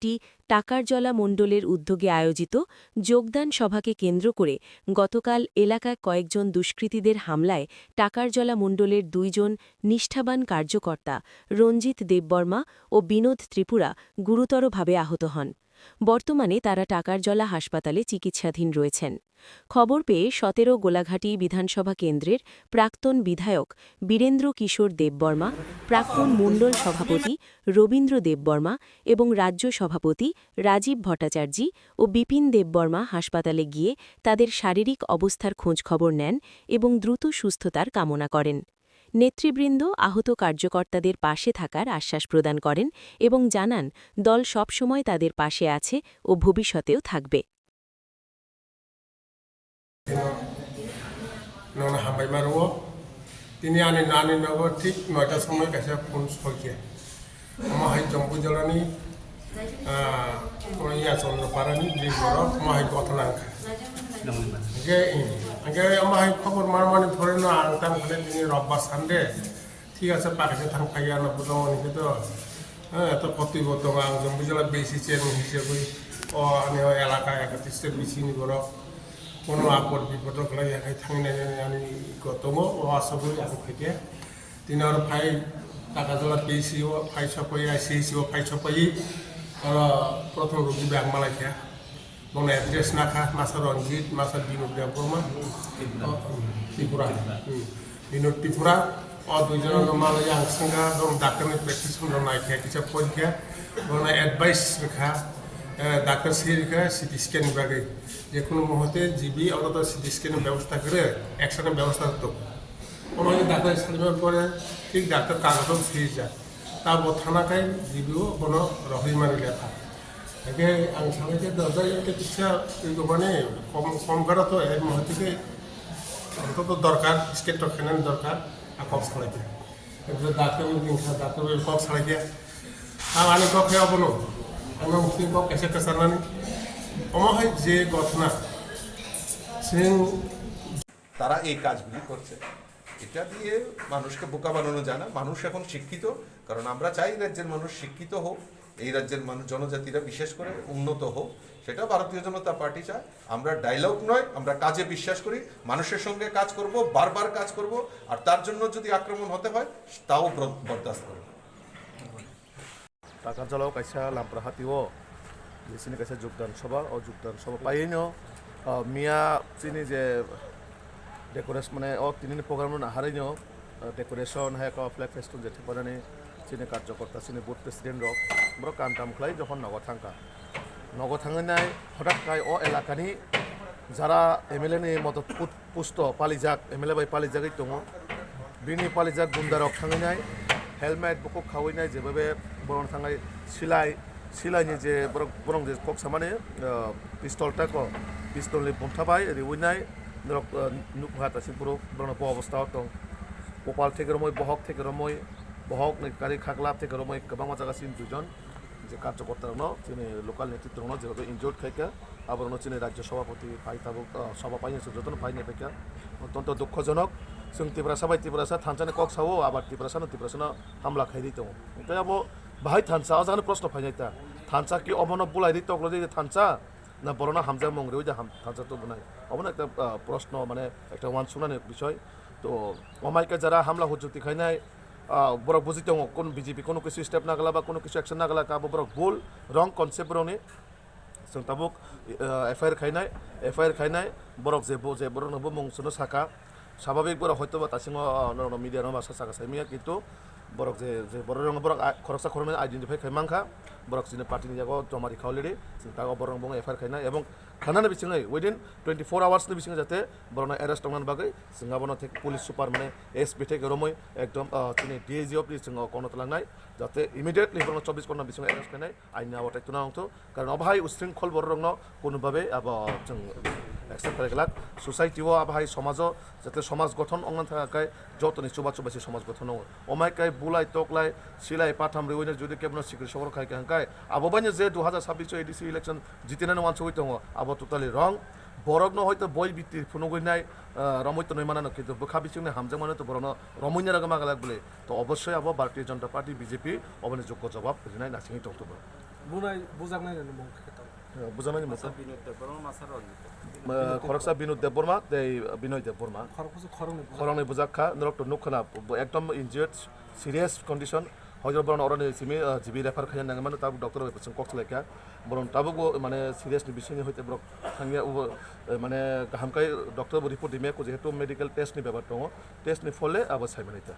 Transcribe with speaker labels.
Speaker 1: একটি টাকারজলা মণ্ডলের উদ্যোগে আয়োজিত যোগদান সভাকে কেন্দ্র করে গতকাল এলাকায় কয়েকজন দুষ্কৃতীদের হামলায় টাকারজলা মণ্ডলের ২ জন নিষ্ঠাবান কার্যকর্তা রঞ্জিত দেববর্মা ও বিনোদ ত্রিপুরা গুরুতরভাবে আহত হন। বর্তমানে তারা টাকারজলা হাসপাতালে চিকিৎসাধীন রয়েছেন। খবর পেয়ে ১৭ গোলাঘাটি বিধানসভা কেন্দ্রের প্রাক্তন বিধায়ক বীরেন্দ্র কিশোর দেববর্মা, প্রাক্তন মণ্ডল সভাপতি রবীন্দ্র দেববর্মা এবং রাজ্য সভাপতি রাজীব ভট্টাচার্যী ও বিপিন দেববর্মা হাসপাতালে গিয়ে তাদের শারীরিক অবস্থার খোঁজখবর নেন এবং দ্রুত সুস্থতার কামনা করেন। নেতৃবৃন্দ আহত কার্যকর্তাদের পাশে থাকার আশ্বাস প্রদান করেন এবং জানান দল সবসময় তাদের পাশে আছে ও ভবিষ্যতেও থাকবে।
Speaker 2: তিনি আনি নানি নব ঠিক ৯টার সময় কাছে ফোন সকিয়া মহাই জম্বু জলানি ইয়া চন্দ্রপাড়ানি ব্রিজর মহাই গথনাঙ্কা আগে মহাই খবর মারমানি ধরে না আং তাং খালে দিনে রব্বার সানডে ঠিক আছে পাকাছে থাংফাইয়া না বুঝামনিকে তো হ্যাঁ তো কর্তব্য দং আং জম্বু জলা বেশি চেয়ারম্যান হিসেবে আনি এলাকা একত্রিশটা বিসিনি বরফ কোনো আপদ বিপদক লাগে থাঙিনাनै আনি দङ आसाबुल आं फैदे दिन आरो फाइ टाकाजला पिसिओ फाइ सफाई आइसिसिओ फाइ सफाई प्रथम रुगि ब्याग मालायखा दङ एड्रेस नाखा मासा रंजित मासा बिनुद देबबर्मा त्रिपुरा बिनुद त्रिपुरा दुइजन मालाय आं संगा दङ डाक्टरनि प्रेक्टिस दङ नायखा किसा परीक्षा दङ एडभाइस रेखा डाक्टर सेरिखा सिटी स्कैन बागै जेखुनु मुहूर्ते जीबी और सिटी स्कैन व्यवस्था करे एक्सरे व्यवस्था तो उन्होंने डाक्टर सालिमार परे ठीक डाक्टर कागज से जा तब थानाकाय जीबीओ बनो रही मारि लेखा एके आं सानो जे दरजाय चिकित्सा माने कम कम करा तो एक मुहूर्ते के तो दरकार स्कैन तो खेनान दरकार आ कम सालाय के डाक्टर दिनखा डाक्टर कम सालाय के आं आनि कखे अबनो आं मुखि कम कैसे कसरनानि অমহাই যে ঘটনা
Speaker 3: তারা এই কাজগুলি করছে, এটা দিয়ে মানুষকে বোকা বানানো যায় না। মানুষ এখন শিক্ষিত, কারণ আমরা চাই রাজ্যের মানুষ শিক্ষিত হোক, এই রাজ্যের মানুষ জনজাতিরা বিশেষ করে উন্নত হোক, সেটা ভারতীয় জনতা পার্টি চায়। আমরা ডায়লগ নয়, আমরা কাজে বিশ্বাস করি, মানুষের সঙ্গে কাজ করব, বারবার কাজ করব, আর তার জন্য যদি আক্রমণ হতে হয় তাও বরদাস্ত করব।
Speaker 4: টাকারজলাও কাইসা লামপ্রাহাতিও बिसोरनि खायसे যোগদান सभा पायैनो मिया चिनि जे डेकोरेशन माने तिनि प्रग्राम हारैनो डेकोरेशन हाय फ्लैग फेस्टिवल जेथे परानि चिनि कार्यकर्ता चिनि बुथ प्रेसिडेंट रक ब्रो कामटाम खलाय जखन नग थांनाय हठाৎ काय एलाकानि যারা एमएलए नि मदद पुष्ट पालिजाक एमएलए बाय पालिजाकै दङ बिनि पालिजाक गुन्दारक थांनाय हेलमेट बुकु खावैनाय जेबे बरन थांनाय सिलाइनि जे बरं जे कक सामाने पिस्तलनि बमथाबाय रिउइनाय नुकहातासिम पुरो बरन अबस्था दं कपाल থেকে रमय बहक गारि खागलाब থেকে रमय गोबां जागासिम दुइजन जे कार्यकर्ता दङ जोंनि लोकाल नेतृत्व दङ जेबो इनजर्ड खायका आबरनो जोंनि राज्य सभापति फाइताबो सभा पाइनो जतन फाइनो खायका अत्यन्त दुःखजनक जों तिब्रासा थानसानि कक सावो आबाद तिब्रासानो हामला खायदै दङ ओमफ्राय अब बाहाय थानसा अजानो प्रश्न फायनायता थानसा कि अबनो बुलायदि तकलदि थानसा ना बरना हामजा मंग्रेव जे थानसा तो बुनाय अबनो একটা প্রশ্ন মানে একটা ওয়ানসুনানি বিষয় তো অমাইকে যারা হামলা হুজুতি খাইনায় বড় বুঝিতে কোন বিজেপি কোনো কিছু স্টেপ না গলা বা কোনো কিছু অ্যাকশন না গলা কাবো বড় ভুল রং কনসেপ্ট রনে जों ताबुक एफआईआर खायनाय बरक जे बरनबो मुंसुनो साका स्वाभाविक बर हयतो बा तासिङो मिडिया नो बासा साका साइमिया किन्तु बरक जे बरन बरक खरसा खरमे आइडेन्टिफाई खायमांखा बरक जिने पार्टीनि जागो जमारि खावलेरि जों तागो बरन बङ एफआईआर खायनाय एबं खानानि बिथिङै उइदिन 24 आवर्स नि बिथिङै जाते बरन अरेस्ट खालामनानै बागै जोंहा बनो थे पुलिस सुपार माने एसपी थे गरमै एकदम तिनि डीआईजी अफ जों कनत लांनाय जाते इमिडिएटली बरन 24 घन्टा बिथिङै अरेस्ट खायनाय आइनि आवताय तुना अंतो कारण अबाहाय उस्रिंखल बरन कोनोभाबे अब जों एक्सेप्ट खालायगला सोसाइटिव अबाहाय समाज जाते समाज गठन अंगन थाखाय जतनि चुबा चुबासि समाज गठन अमायकाय बुलाय तकलाय सिलाय पाथाम रिउइनार जुदि केबनो सिक्रेट सबर खायका हांकाय आबोबानि जे 2026 एडिसि इलेक्शन जितिनानै वानस हइतो आबो टोटाली रंग बरगनो हयतो बय बिति फुनुगइनाय रमैतो नयमानानो किन्तु बोखा बिथिंनि हामजां माने तो बरनो रमैना रगमा गालाक बोले तो अवश्य आबो भारतीय जनता पार्टी बीजेपी अबनि योग्य जवाब होनाय नासिङै दंतो। বুঝানানি মতো খরকসা বিনোদ দেববর্মা বিনয় দেববর্মা খরংনি বুজাখা নরক্ত নুখনা একদম ইনজিয়ার্ড সিরিয়াস কন্ডিশন হয়তো বরং অরণি সিমি জিবি রেফার খাইয়া নাঙে মানে তাবো ডক্টর হইপেছেন কক্সলাইকা বরং তাবো মানে সিরিয়াসলি বিষয়নি হইতে বরং थांनिया মানে गाहामखाय डक्टर रिपर्ट दिमे को जेहेतु मेडिकल टेस्ट नि बेबार दङ टेस्ट नि फले आबो सायमानिता